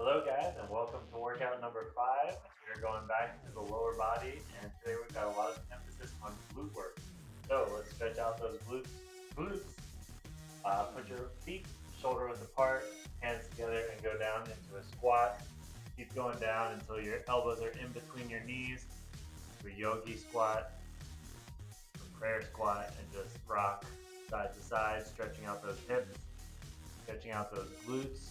Hello guys and welcome to workout number 5. We're going back to the lower body and today we've got a lot of emphasis on glute work. So let's stretch out those glutes. Put your feet shoulder width apart, hands together and go down into a squat. Keep going down until your elbows are in between your knees. Do a yogi squat, a prayer squat, and just rock side to side, stretching out those hips, stretching out those glutes.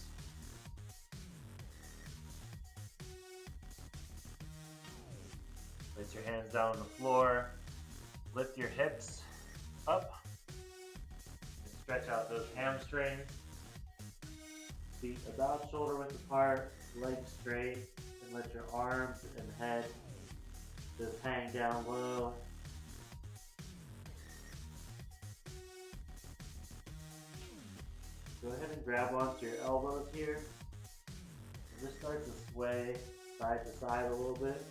Place your hands down on the floor, lift your hips up, and stretch out those hamstrings. Feet about shoulder width apart, legs straight, and let your arms and head just hang down low. Go ahead and grab onto your elbows here, and just start to sway side to side a little bit.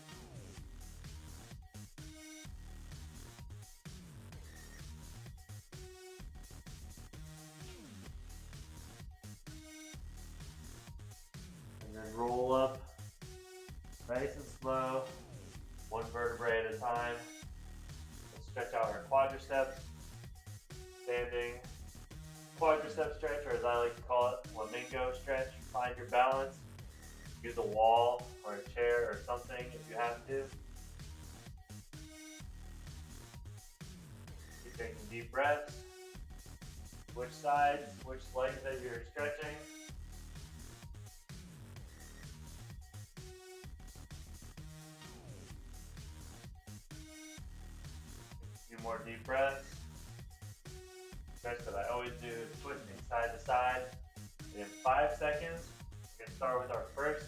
And then roll up nice and slow, one vertebrae at a time. Let's stretch out our quadriceps, standing quadricep stretch, or as I like to call it, flamingo stretch. Find your balance. Use a wall or a chair or something if you have to. Keep taking deep breaths. Which sides, which legs that you're stretching. A few more deep breaths. Stretch that I always do is twisting side to side. In 5 seconds, we're going to start with our first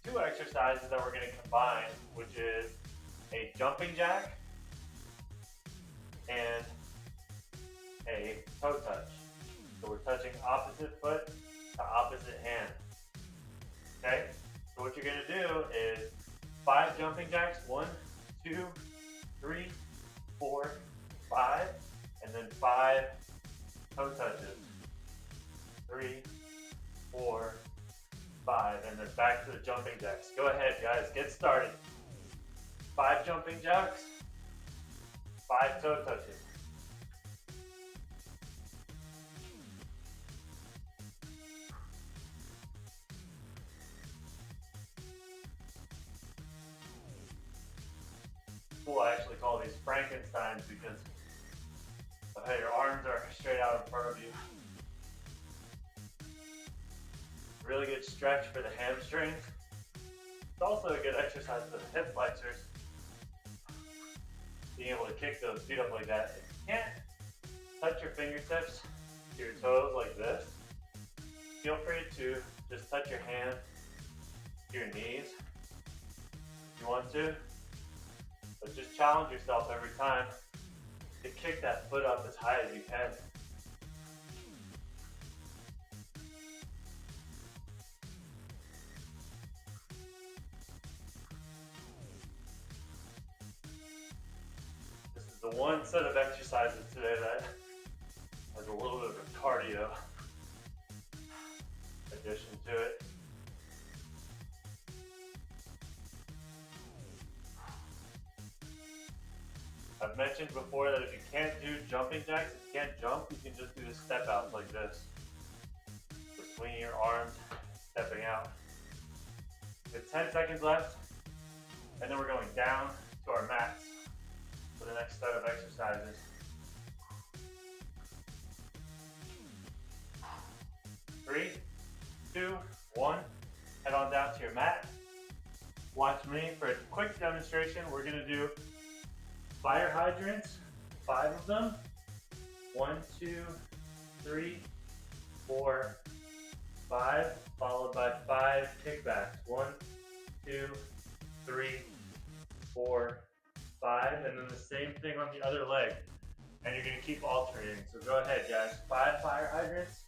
2 exercises that we're going to combine, which is a jumping jack and a toe touch. So we're touching opposite foot to opposite hand. Okay? So what you're going to do is 5 jumping jacks, 1, 2, 3, 4, 5, and then 5 toe touches. 3, 4, 5, and then back to the jumping jacks. Go ahead, guys, get started. 5 jumping jacks, 5 toe touches. Cool, I actually call these Frankensteins because your arms are straight out in front of you. Really good stretch for the hamstrings. It's also a good exercise for the hip flexors. Being able to kick those feet up like that. If you can't touch your fingertips to your toes like this, feel free to just touch your hand to your knees if you want to. But just challenge yourself every time to kick that foot up as high as you can. This is the one set of exercises today that has a little bit of a cardio addition to it. I've mentioned before that if you can't do jumping jacks, if you can't jump, you can just do the step outs like this. So swinging your arms, stepping out. We have 10 seconds left, and then we're going down to our mats for the next set of exercises. 3, 2, 1, head on down to your mat. Watch me for a quick demonstration. We're gonna do fire hydrants, 5 of them. 1, 2, 3, 4, 5, followed by 5 kickbacks. 1, 2, 3, 4, 5, and then the same thing on the other leg. And you're gonna keep alternating. So go ahead, guys. 5 fire hydrants.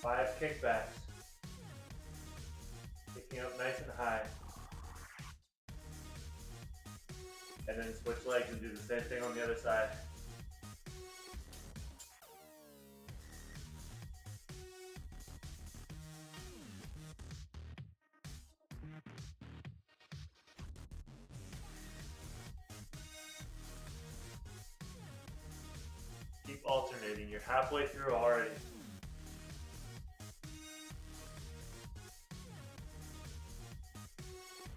5 kickbacks. Kicking up nice and high. And then switch legs and do the same thing on the other side. alternating. You're halfway through already.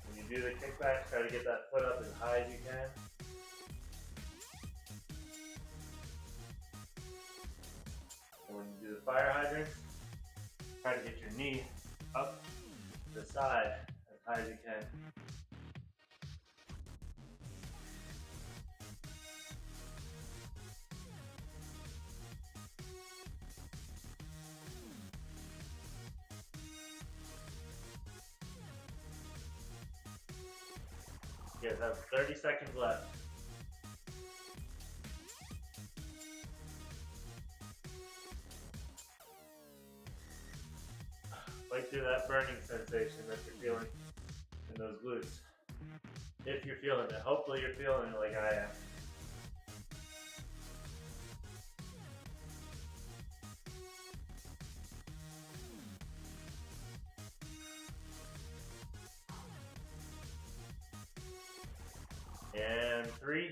When you do the kickback, try to get that foot up as high as you can. And when you do the fire hydrants, try to get your knee up the side as high as you can. You guys have 30 seconds left. Fight through that burning sensation that you're feeling in those glutes. If you're feeling it, hopefully you're feeling it like I am. And 3,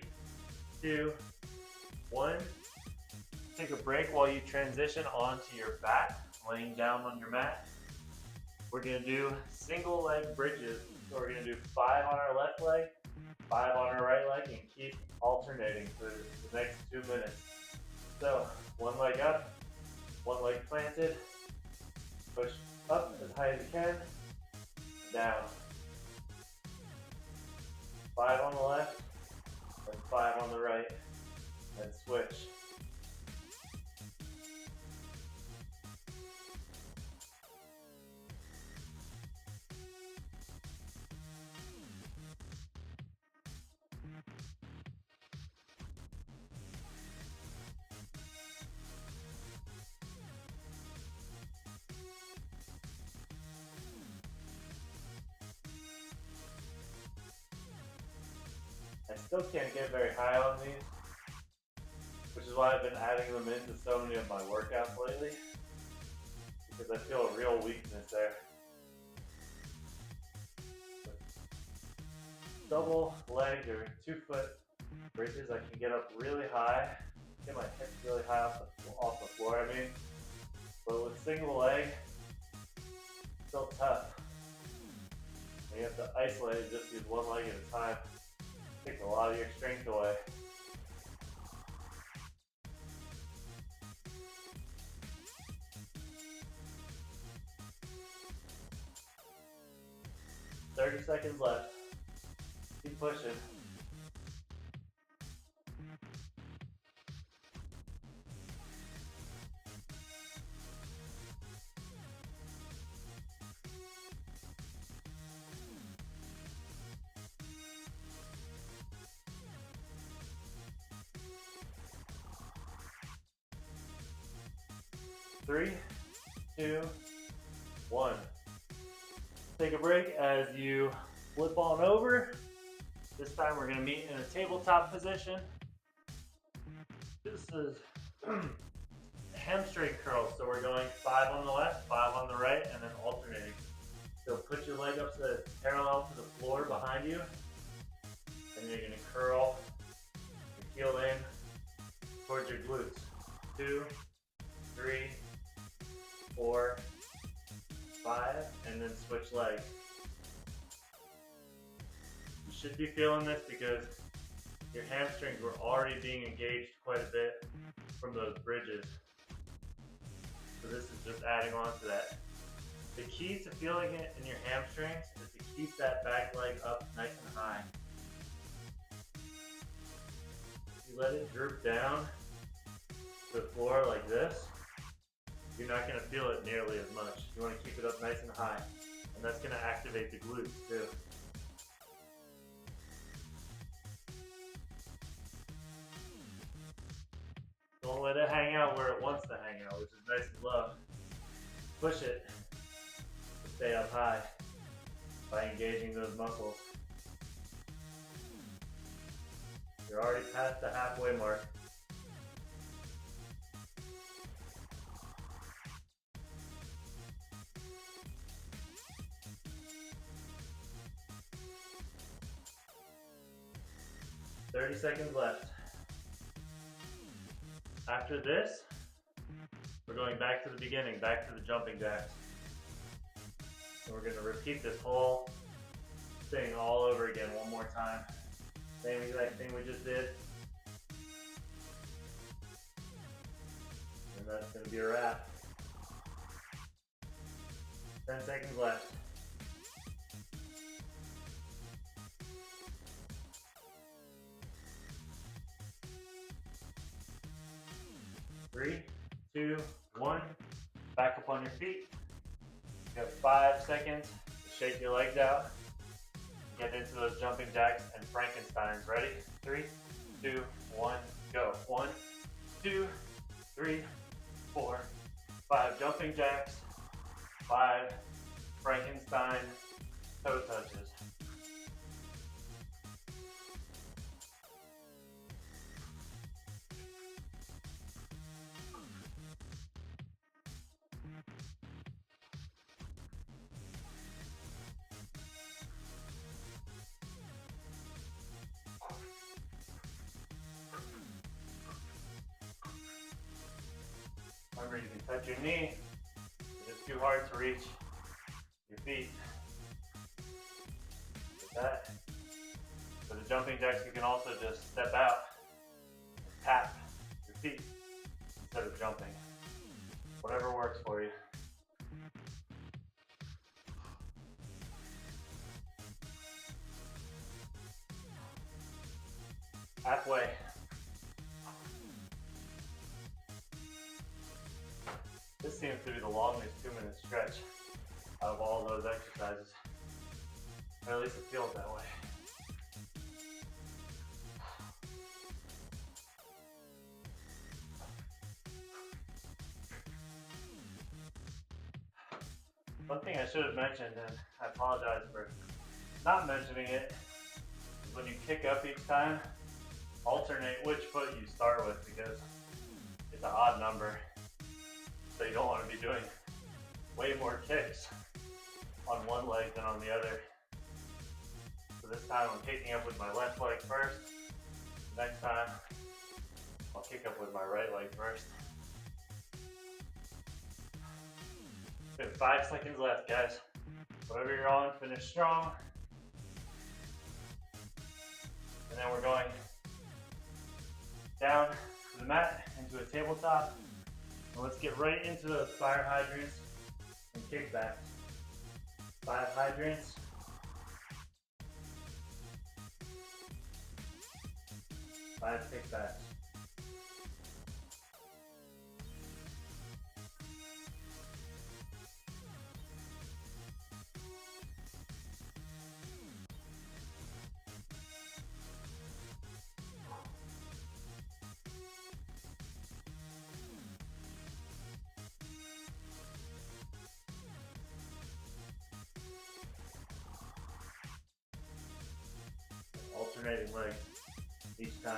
2, 1. Take a break while you transition onto your back, laying down on your mat. We're gonna do single leg bridges. So we're gonna do 5 on our left leg, 5 on our right leg, and keep alternating for the next 2 minutes. So, one leg up, one leg planted, push up as high as you can, down. 5 on the left, and 5 on the right, and switch. I still can't get very high on these, which is why I've been adding them into so many of my workouts lately, because I feel a real weakness there. Double leg or 2-foot bridges, I can get up really high, get my hips really high off the floor, I mean. But with single leg, it's still tough. And you have to isolate and just use one leg at a time. It takes a lot of your strength away. "30 seconds left. Keep pushing. Three, two, one. Take a break as you flip on over. This time we're going to meet in a tabletop position. This is hamstring curls. So we're going 5 on the left, 5 on the right, and then alternating. So put your leg up so that it's parallel to the floor behind you. And you're going to curl your heel in towards your glutes. 2, 3, 4, 5, and then switch legs. You should be feeling this because your hamstrings were already being engaged quite a bit from those bridges. So this is just adding on to that. The key to feeling it in your hamstrings is to keep that back leg up nice and high. If you let it droop down to the floor like this, you're not going to feel it nearly as much. You want to keep it up nice and high. And that's going to activate the glutes too. Don't let it hang out where it wants to hang out, which is nice and low. Push it to stay up high by engaging those muscles. You're already past the halfway mark. "30 seconds left. After this, we're going back to the beginning, back to the jumping jacks. And we're gonna repeat this whole thing all over again one more time. Same exact thing we just did. And that's gonna be a wrap. 10 seconds left. 3, 2, 1. Back up on your feet. You have 5 seconds to shake your legs out. Get into those jumping jacks and Frankensteins. Ready? 3, 2, 1, go. 1, 2, 3, 4, 5 jumping jacks, 5 Frankenstein toe touches. Remember, you can touch your knee if it's too hard to reach your feet. Like that. For the jumping jacks, you can also just step out and tap your feet instead of jumping. Whatever works for you. Halfway. This seems to be the longest 2-minute stretch out of all those exercises. Or at least it feels that way. One thing I should have mentioned, and I apologize for not mentioning it, is when you kick up each time, alternate which foot you start with because it's an odd number. So you don't want to be doing way more kicks on one leg than on the other. So this time I'm kicking up with my left leg first. Next time I'll kick up with my right leg first. We have 5 seconds left, guys. Whatever you're on, finish strong. And then we're going down to the mat into a tabletop. And let's get right into those fire hydrants and kickbacks. 5 hydrants. 5 kickbacks. Alternating legs each time.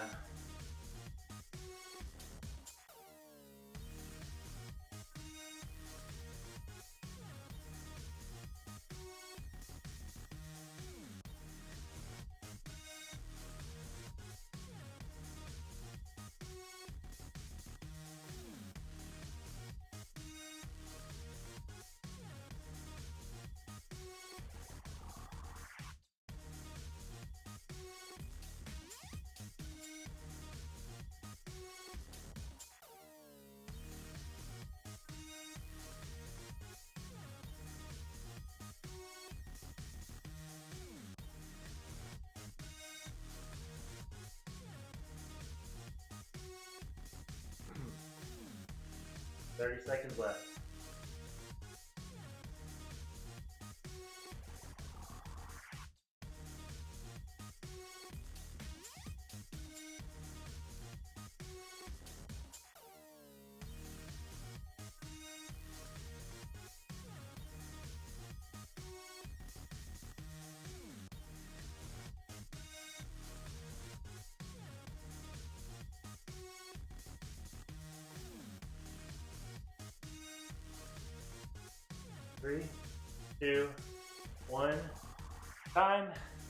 Thirty seconds left. Three, 2, 1. Time.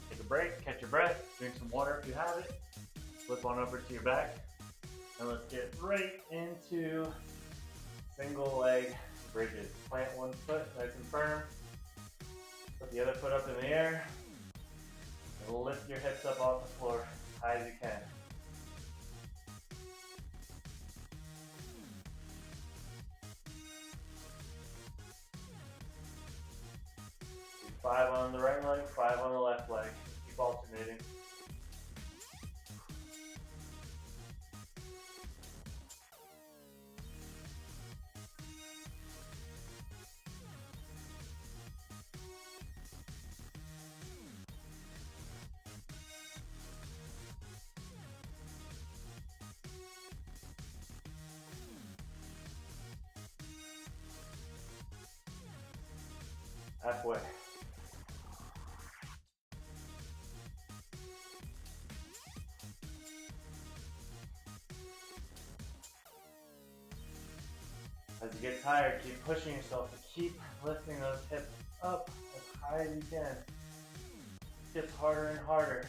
Take a break, catch your breath, drink some water if you have it. Flip on over to your back. And let's get right into single leg bridges. Plant one foot nice and firm. Put the other foot up in the air. And lift your hips up off the floor as high as you can. Do 5 on the right leg, 5 on the left leg. Keep alternating. Halfway. As you get tired, keep pushing yourself to keep lifting those hips up as high as you can. It gets harder and harder.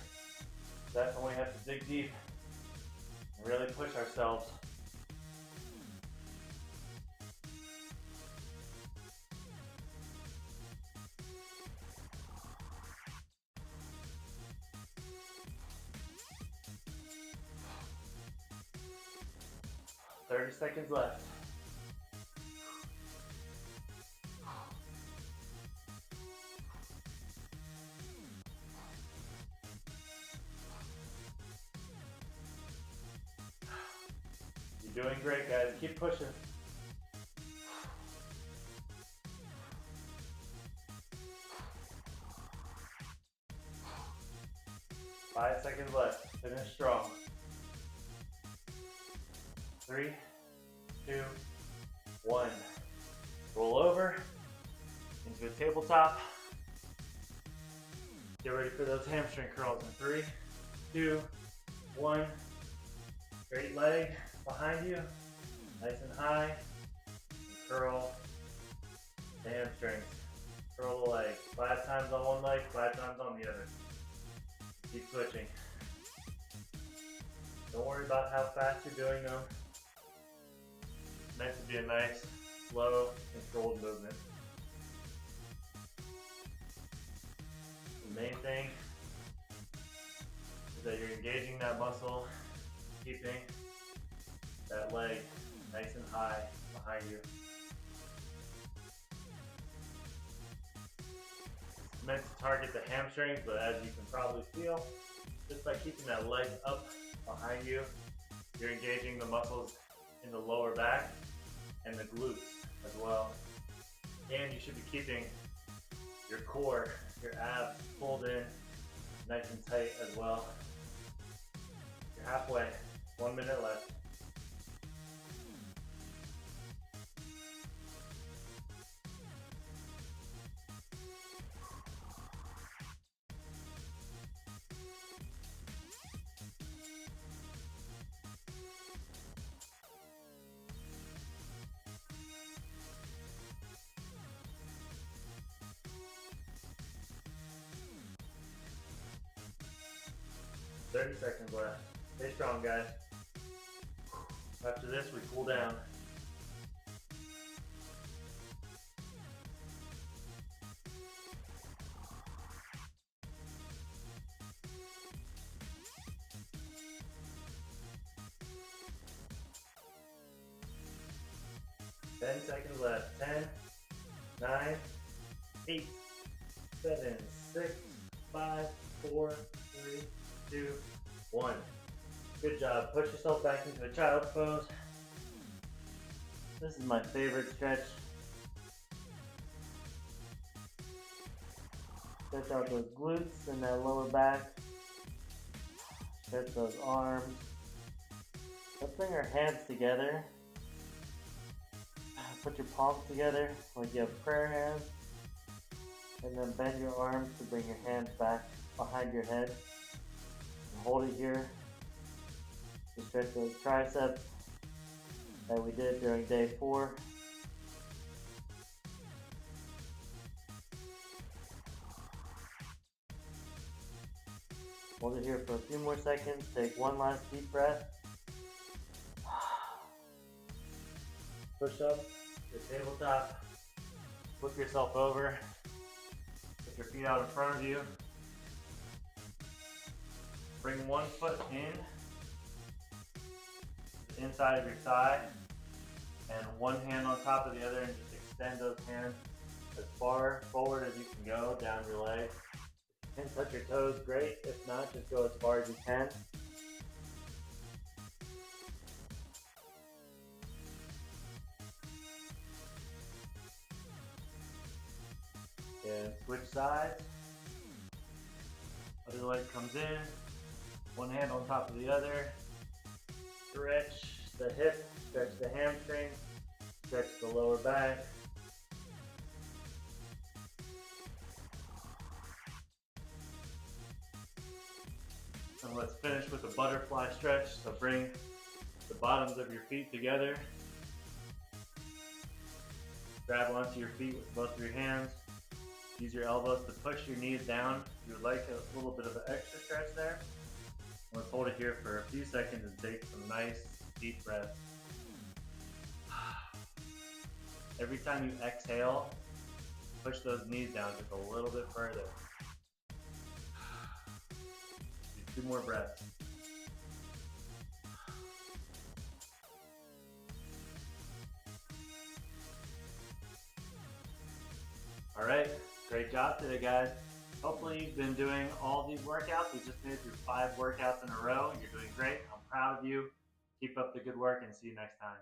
That's when we have to dig deep and really push ourselves. "30 seconds left." You're doing great, guys. Keep pushing. 5 seconds left. Finish strong. 3, 2, 1. Roll over into a tabletop. Get ready for those hamstring curls in 3, 2, 1. Straight leg behind you, nice and high. And curl the hamstrings. Curl the leg. 5 times on one leg, 5 times on the other. Keep switching. Don't worry about how fast you're doing them. It's meant to be a nice, slow, controlled movement. The main thing is that you're engaging that muscle, keeping that leg nice and high behind you. It's meant to target the hamstrings, but as you can probably feel, just by keeping that leg up behind you, you're engaging the muscles in the lower back and the glutes as well. And you should be keeping your core, your abs pulled in nice and tight as well. You're halfway. 1 minute left. "30 seconds left. Stay strong, guys. After this, we cool down. "10 seconds left. 10, 9, 8, 7, 6, 5, 4, 3, 2, 1. Good job. Push yourself back into a child's pose. This is my favorite stretch. Stretch out those glutes and that lower back. Stretch those arms. Let's bring our hands together. Put your palms together like you have prayer hands. And then bend your arms to bring your hands back behind your head. And hold it here to stretch those triceps that we did during day 4. Hold it here for a few more seconds. Take one last deep breath. push up the tabletop, flip yourself over, put your feet out in front of you, bring one foot in, the inside of your thigh, and one hand on top of the other, and just extend those hands as far forward as you can go down your leg. If you can touch your toes, great. If not, just go as far as you can. And switch sides. Other leg comes in, one hand on top of the other. Stretch the hip, stretch the hamstring, stretch the lower back. And let's finish with a butterfly stretch. So bring the bottoms of your feet together. Grab onto your feet with both of your hands. Use your elbows to push your knees down. If you would like a little bit of an extra stretch there, let's hold it here for a few seconds and take some nice deep breaths. Every time you exhale, push those knees down just a little bit further. Do 2 more breaths. All right, great job today, guys. Hopefully you've been doing all these workouts. We just made it through 5 workouts in a row. You're doing great. I'm proud of you. Keep up the good work and see you next time.